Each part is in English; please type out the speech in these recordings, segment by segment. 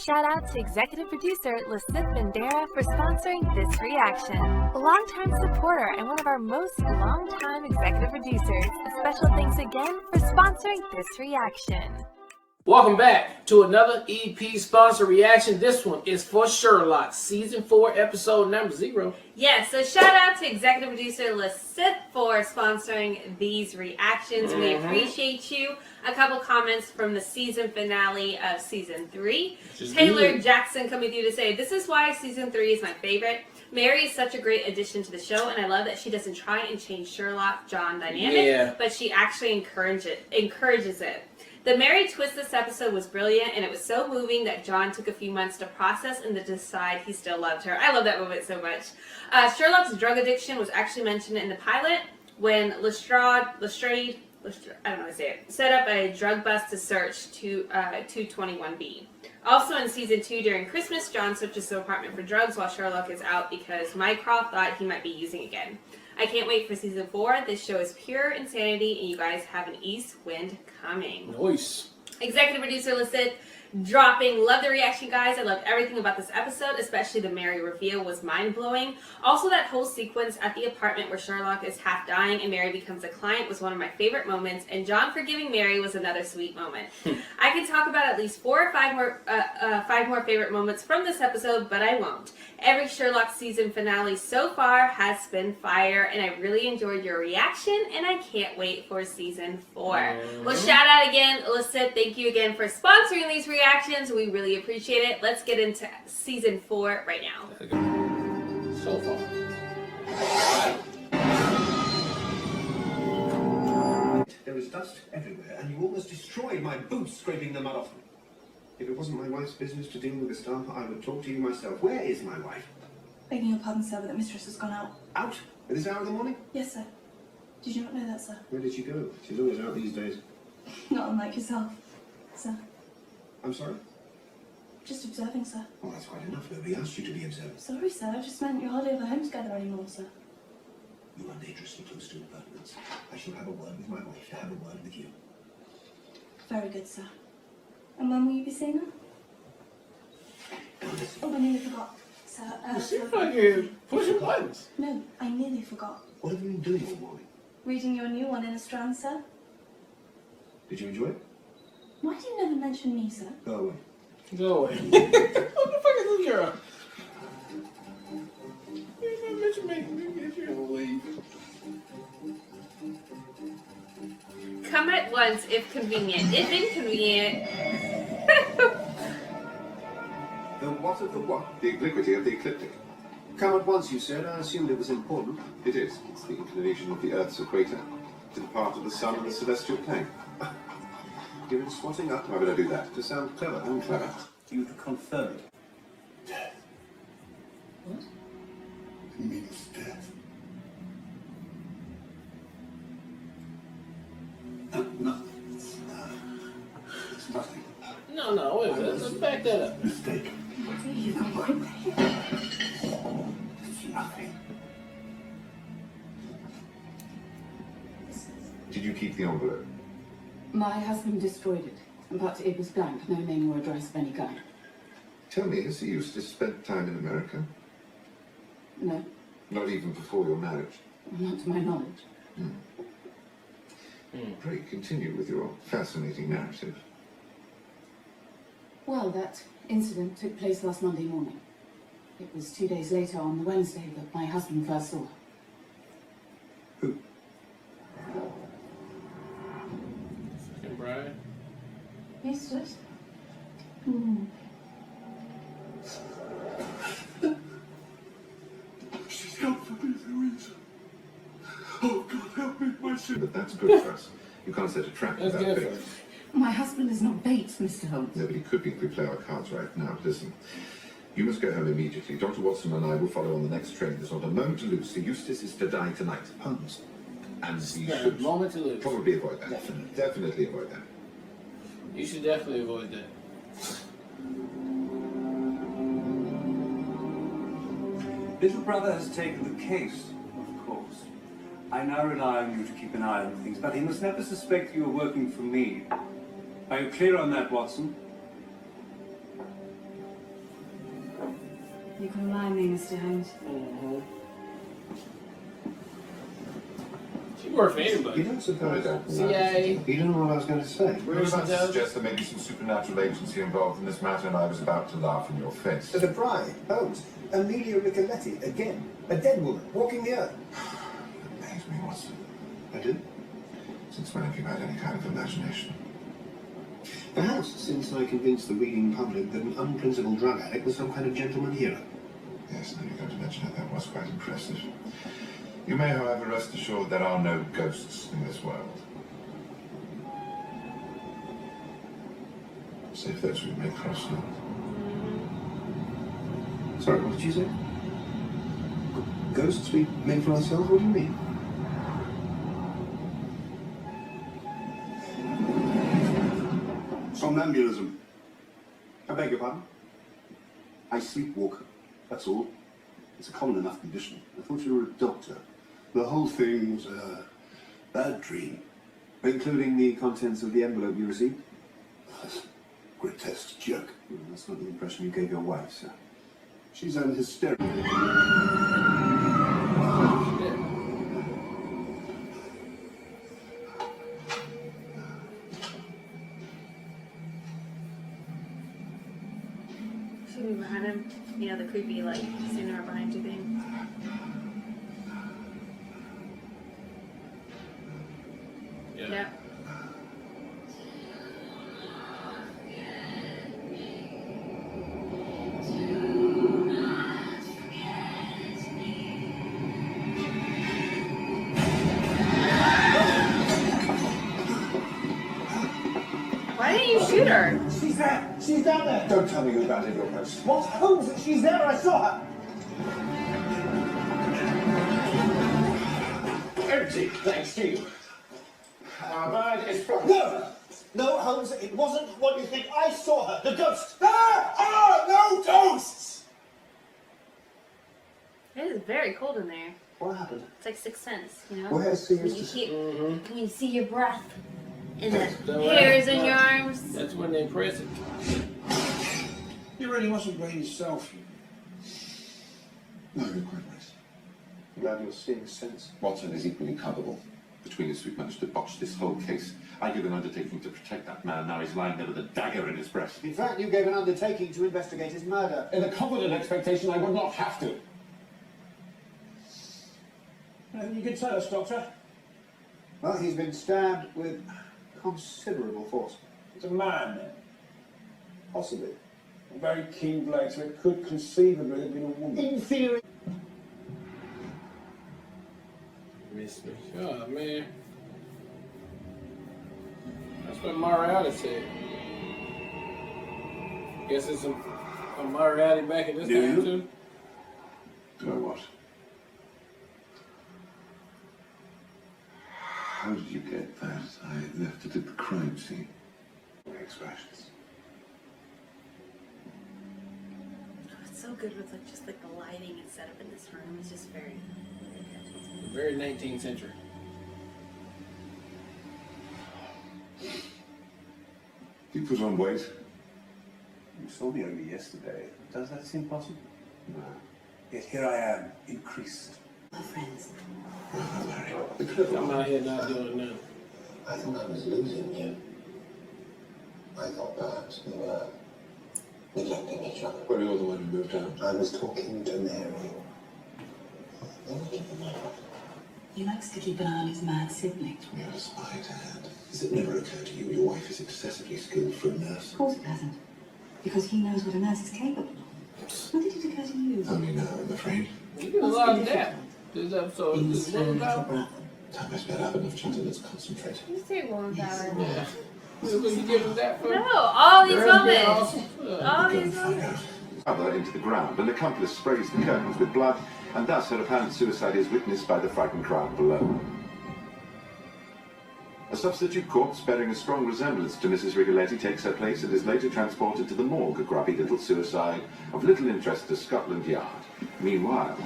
shout out to executive producer Lisith Bandera for sponsoring this reaction. A longtime supporter and one of our most longtime executive producers, a special thanks again for sponsoring this reaction. Welcome back to another EP sponsor reaction. This one is for Sherlock, Season 4, Episode number 0. Yeah, so shout out to executive producer Lisith for sponsoring these reactions. We appreciate you. A couple comments from the season finale of Season 3. Taylor Jackson coming through to say, this is why Season 3 is my favorite. Mary is such a great addition to the show, and I love that she doesn't try and change Sherlock-John dynamic, but she actually encourages it. The Mary twist this episode was brilliant, and it was so moving that John took a few months to process and to decide he still loved her. I love that moment so much. Sherlock's drug addiction was actually mentioned in the pilot when Lestrade, I don't know how to say it, set up a drug bust to search 221B. Also in Season 2, during Christmas, John searches the apartment for drugs while Sherlock is out because Mycroft thought he might be using again. I can't wait for Season 4. This show is pure insanity, and you guys have an east wind coming. Nice. Executive producer Lisith dropping. Love the reaction, guys. I loved everything about this episode, especially the Mary reveal was mind-blowing. Also, that whole sequence at the apartment where Sherlock is half dying and Mary becomes a client was one of my favorite moments, and John forgiving Mary was another sweet moment. I can talk about at least 4 or 5 more favorite moments from this episode, but I won't. Every Sherlock season finale so far has been fire, and I really enjoyed your reaction, and I can't wait for Season 4. Well, shout out again, Lisith. Thank you again for sponsoring these reactions. We really appreciate it. Let's get into Season 4 right now. So far. There was dust everywhere, and you almost destroyed my boots scraping the mud off them. If it wasn't my wife's business to deal with the staff, I would talk to you myself. Where is my wife? Begging your pardon, sir, but the mistress has gone out. Out? At this hour of the morning? Yes, sir. Did you not know that, sir? Where did she go? She's always out these days. Not unlike yourself, sir. I'm sorry? Just observing, sir. Well, that's quite enough. Nobody asked you to be observed. Sorry, sir. I just meant you're hardly ever home together anymore, sir. You are dangerously close to impertinence. I shall have a word with my wife to have a word with you. Very good, sir. And when will you be seeing her? Oh, I nearly forgot, sir. You seem like you're pushing buttons. No, I nearly forgot. What have you been doing all morning? Reading your new one in a strand, sir. Did you enjoy it? Why do you never mention me, sir? Go away. Go away. What the fuck is this girl? You didn't mention me. You're gonna leave. Come at once if convenient. If inconvenient. The what of the what? The obliquity of the ecliptic. Come at once, you said. I assumed it was important. It is. It's the inclination of the Earth's equator to the part of the sun in the celestial plane. You're swatting up. Why would I do that? To sound clever. I'm clever. You to confirm it. Death. What? You mean it's death? No. It's nothing. No, wait a minute. Let's back that up. Mistake. You can't quit me. It's nothing. Did you keep the envelope? My husband destroyed it, but it was blank, no name or address of any kind. Tell me, has he used to spend time in America? No, Not even before your marriage? not to my knowledge. Pray continue with your fascinating narrative. Well, that incident took place last Monday morning. It was 2 days later, on the Wednesday, that my husband first saw her. Who? Fucking Bride. Mistress? She's gone for me, Louise. Oh, God, help me, my sin. But that's good for us. You can't set a trap That's without good bait. for us. My husband is not bait, Mr. Holmes. Nobody could be if we play our cards right now. Listen, you must go home immediately. Dr. Watson and I will follow on the next train. There's not a moment to lose. Sir Eustace is to die tonight. Holmes. And we Not a should moment to lose. probably avoid that. Definitely avoid that. You should definitely avoid that. Little brother has taken the case, of course. I now rely on you to keep an eye on things, but he must never suspect you are working for me. Are you clear on that, Watson? You can remind me, Mr. Holmes. She worked for anybody. You don't suppose that? CIA. You don't know what I was going to say. You were about to suggest there may be some supernatural agency involved in this matter, and I was about to laugh in your face. The bride, Holmes, Amelia Ricoletti, again. A dead woman, walking the earth. Amaze me, Watson. I did? Since when have you had any kind of imagination? Perhaps since I convinced the reading public that an unprincipled drug addict was some kind of gentleman hero. Yes, and you're going to mention it. That was quite impressive. You may, however, rest assured there are no ghosts in this world. Save those we may cross now. Sorry, what did you say? Ghosts we made for ourselves? What do you mean? Somnambulism. I beg your pardon? I sleepwalk, that's all. It's a common enough condition. I thought you were a doctor. The whole thing was a bad dream. Including the contents of the envelope you received? Grotesque joke. Well, that's not the impression you gave your wife, sir. She's an hysterical. Should be behind him. You know, the creepy, like, standing right behind you thing. Yeah. Why didn't you shoot her? She's there! She's down there! Don't tell me you abandoned your post. What? Holmes, she's there! I saw her! Empty, thanks to you. Our bride is from... No! No, Holmes, it wasn't what you think. I saw her! The ghost! There are no ghosts! It is very cold in there. What happened? It's like Sixth Sense, you know? Where's When you, when you see your breath in the hairs in your arms. That's when they press it. You really mustn't blame yourself. No, you're quite right. I'm glad you're seeing sense. Watson is equally culpable. Between us, we've managed to botch this whole case. I give an undertaking to protect that man. Now he's lying there with a dagger in his breast. In fact, you gave an undertaking to investigate his murder. In the confident expectation I would not have to. Anything you can tell us, Doctor? Well, he's been stabbed with considerable force. It's a man, then. Possibly. A very keen blade, so it could conceivably have been a woman. In theory. Miss me. Oh, man. That's what Moriarty said. Guess it's a Moriarty back in this time, too. Do I what? How did you get that? I left it at the crime scene. Expressions. It's so good with like just like the lighting and setup in this room. It's just very good. Very 19th century. You put on weight? You saw me only yesterday. Does that seem possible? No. Yet here I am, increased. My friends. I'm out here not doing nothing. I thought I was losing you. I thought perhaps we were neglecting each other. Well, you're the one who moved out. I was talking to Mary. He likes to keep an eye on his mad sibling. We have a spy to hand. Has it never occurred to you your wife is excessively skilled for a nurse? Of course it hasn't. Because he knows what a nurse is capable of. When did it occur to you? Only now, I'm afraid. You did a lot of that. This episode is what about? Time I spent up enough chatting, let's concentrate. You say one power. Yeah. What you give him that for? No, all these Girl, moments. awesome. All these moments. Other into the ground. An accomplice sprays the curtains with blood, and thus her apparent suicide is witnessed by the frightened crowd below. A substitute corpse bearing a strong resemblance to Mrs. Rigoletti takes her place and is later transported to the morgue, a grubby little suicide of little interest to Scotland Yard. Meanwhile,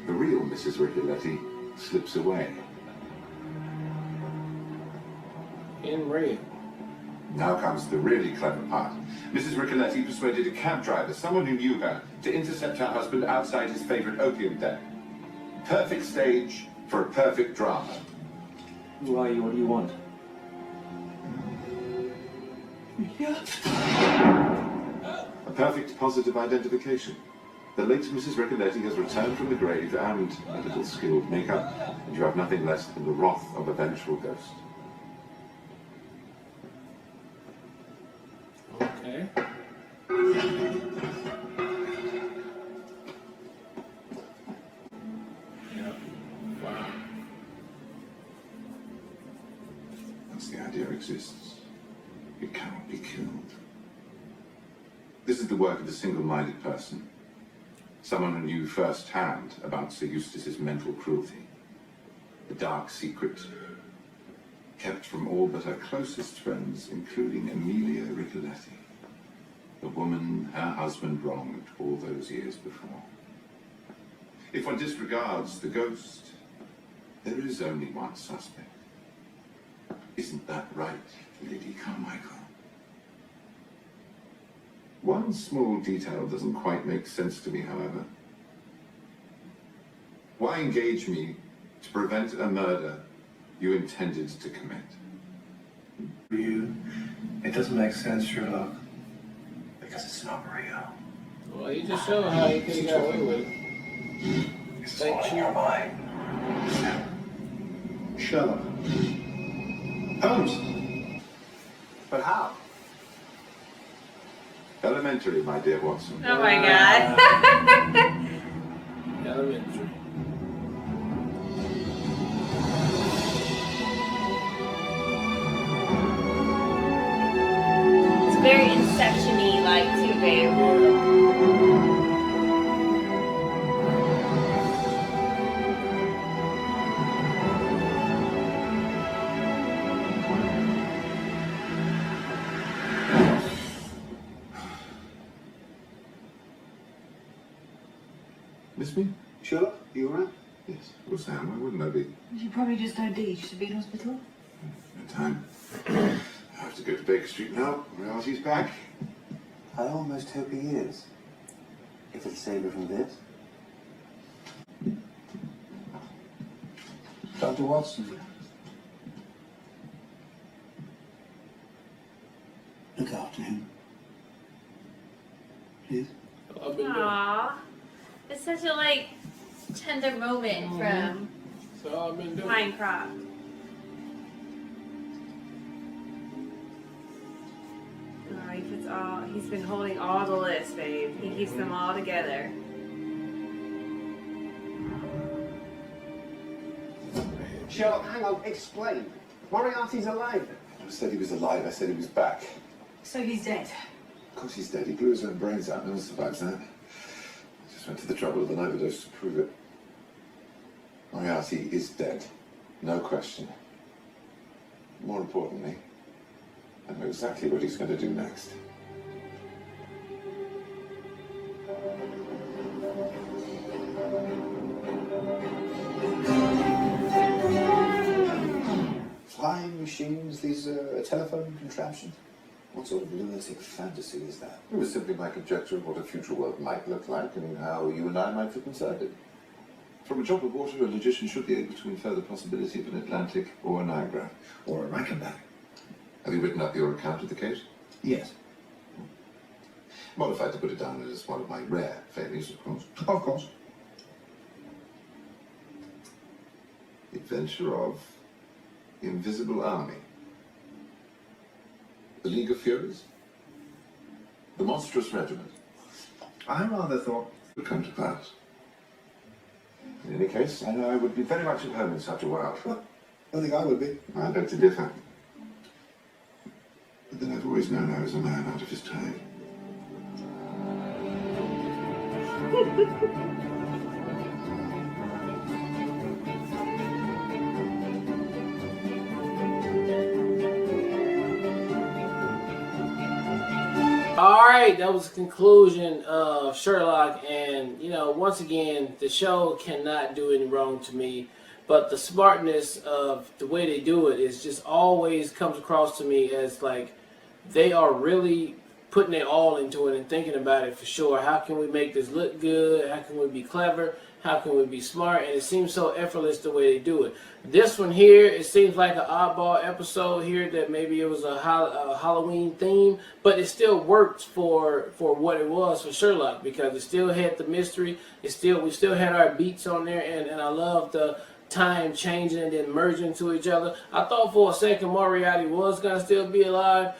the real Mrs. Rigoletti slips away. In red. Now comes the really clever part. Mrs. Ricoletti persuaded a cab driver, someone who knew her, to intercept her husband outside his favorite opium den. Perfect stage for a perfect drama. Who are you? What do you want? A perfect positive identification. The late Mrs. Ricoletti has returned from the grave and a little skilled makeup, and you have nothing less than the wrath of a vengeful ghost. Okay. Yeah. Wow. Once the idea exists, it cannot be killed. This is the work of a single-minded person. Someone who knew firsthand about Sir Eustace's mental cruelty. A dark secret kept from all but her closest friends, including Amelia Ricoletti, the woman her husband wronged all those years before. If one disregards the ghost, there is only one suspect. Isn't that right, Lady Carmichael? One small detail doesn't quite make sense to me, however. Why engage me to prevent a murder you intended to commit? It doesn't make sense, Sherlock. Because it's not real. Well, he just showed how he could have got away with it. It's all in your mind. Sherlock. Holmes. But how? Elementary, my dear Watson. Oh my god. Elementary. It's very Inception-y like too, babe. Miss me? Sherlock, you all right? Yes. Well, Sam, why wouldn't I be? You probably just OD'd. You should be in hospital. No time. I have to go to Baker Street now. Moriarty's back. I almost hope he is. If it'll save her from this. Dr. Watson. Look after him. Please. Aww. It's such a like tender moment from That's all I've been doing. Minecraft. Oh, he puts all. He's been holding all the lists, babe. He keeps them all together. Sherlock, hang on, explain. Moriarty's alive. I never said he was alive. I said he was back. So he's dead. Of course he's dead. He blew his own brains out. No one survives that. I just went to the trouble of an overdose to prove it. Moriarty is dead. No question. More importantly, I know exactly what he's going to do next. Flying machines, these telephone contraptions? What sort of lunatic fantasy is that? It was simply my conjecture of what a future world might look like and how you and I might fit inside it. From a drop of water, a logician should be able to infer the possibility of an Atlantic or a Niagara. Or a Reichenbach? Have you written up your account of the case? Yes. Modified to put it down as one of my rare failures, of course. Of course. The adventure of the Invisible Army. The League of Furies? The Monstrous Regiment? I rather thought... Would come to pass. In any case, I know I would be very much at home in such a world. Well, I think I would be. I beg to differ. But then I've always known I was a man out of his time. Alright, that was the conclusion of Sherlock, and once again, the show cannot do any wrong to me, but the smartness of the way they do it is just always comes across to me as like they are really putting it all into it and thinking about it for sure. How can we make this look good? How can we be clever? How can we be smart? And it seems so effortless the way they do it. This one here, it seems like an oddball episode here that maybe it was a Halloween theme, but it still worked for what it was for Sherlock, because it still had the mystery. We still had our beats on there, and I love the time changing and then merging to each other. I thought for a second Moriarty was going to still be alive.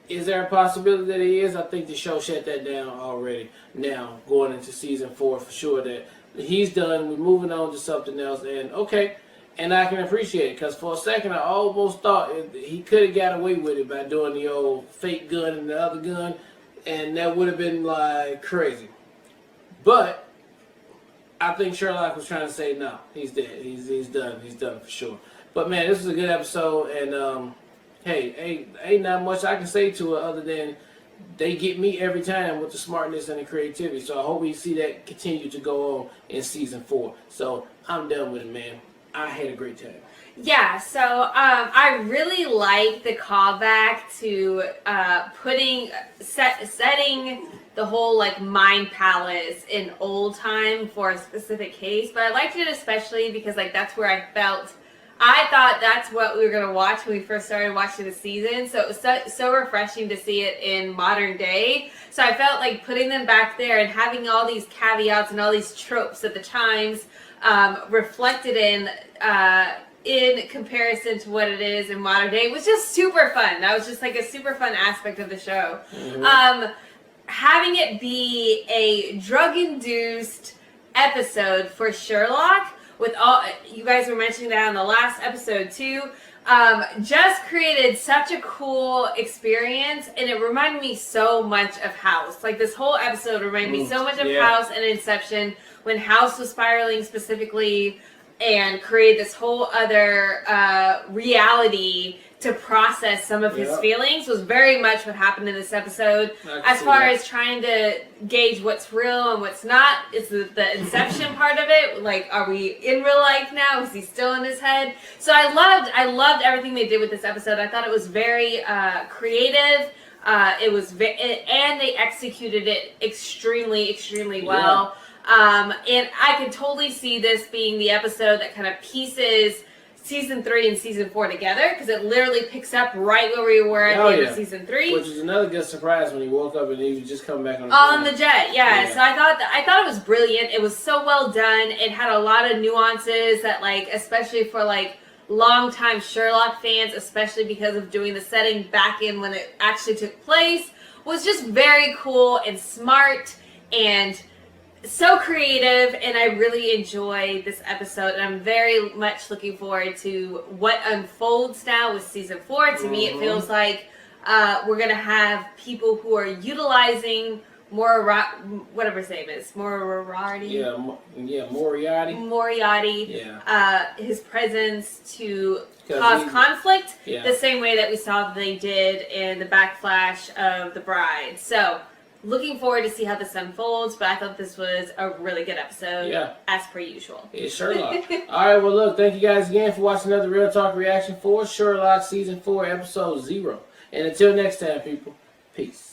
Is there a possibility that he is? I think the show shut that down already. Now, going into season 4, for sure that he's done. We're moving on to something else. And okay, and I can appreciate it, because for a second I almost thought he could have got away with it by doing the old fake gun and the other gun, and that would have been like crazy. But I think Sherlock was trying to say, no, he's dead. He's done. He's done for sure. But man, this is a good episode, and hey, ain't not much I can say to it other than they get me every time with the smartness and the creativity. So I hope we see that continue to go on in season 4. So I'm done with it, man. I had a great time. Yeah, so I really like the callback to setting the whole like mind palace in old time for a specific case. But I liked it especially because like that's where I thought that's what we were going to watch when we first started watching the season. So it was so refreshing to see it in modern day. So I felt like putting them back there and having all these caveats and all these tropes that the Times reflected in comparison to what it is in modern day was just super fun. That was just like a super fun aspect of the show. Mm-hmm. Having it be a drug-induced episode for Sherlock, with all you guys were mentioning that on the last episode too, just created such a cool experience, and it reminded me so much of House. Like this whole episode reminded me so much of House and Inception, when House was spiraling specifically and created this whole other reality to process some of his feelings. Was very much what happened in this episode. As far as trying to gauge what's real and what's not, it's the Inception part of it. Like, are we in real life now? Is he still in his head? So I loved everything they did with this episode. I thought it was very creative. And they executed it extremely well. And I could totally see this being the episode that kind of pieces season 3 and season 4 together, because it literally picks up right where we were at the end of season 3. Which is another good surprise when he woke up and he was just coming back on the jet. Yeah. So I thought it was brilliant. It was so well done. It had a lot of nuances that, like, especially for like longtime Sherlock fans, especially because of doing the setting back in when it actually took place, was just very cool and smart and so creative, and I really enjoyed this episode, and I'm very much looking forward to what unfolds now with season 4. To me, it feels like we're going to have people who are utilizing whatever his name is, Moriarty. Moriarty. His presence to cause conflict, the same way that we saw they did in the Backlash of the Bride. So looking forward to see how this unfolds, but I thought this was a really good episode, as per usual. It's Sherlock. All right, well, look, thank you guys again for watching another Real Talk reaction for Sherlock Season 4, Episode 0. And until next time, people, peace.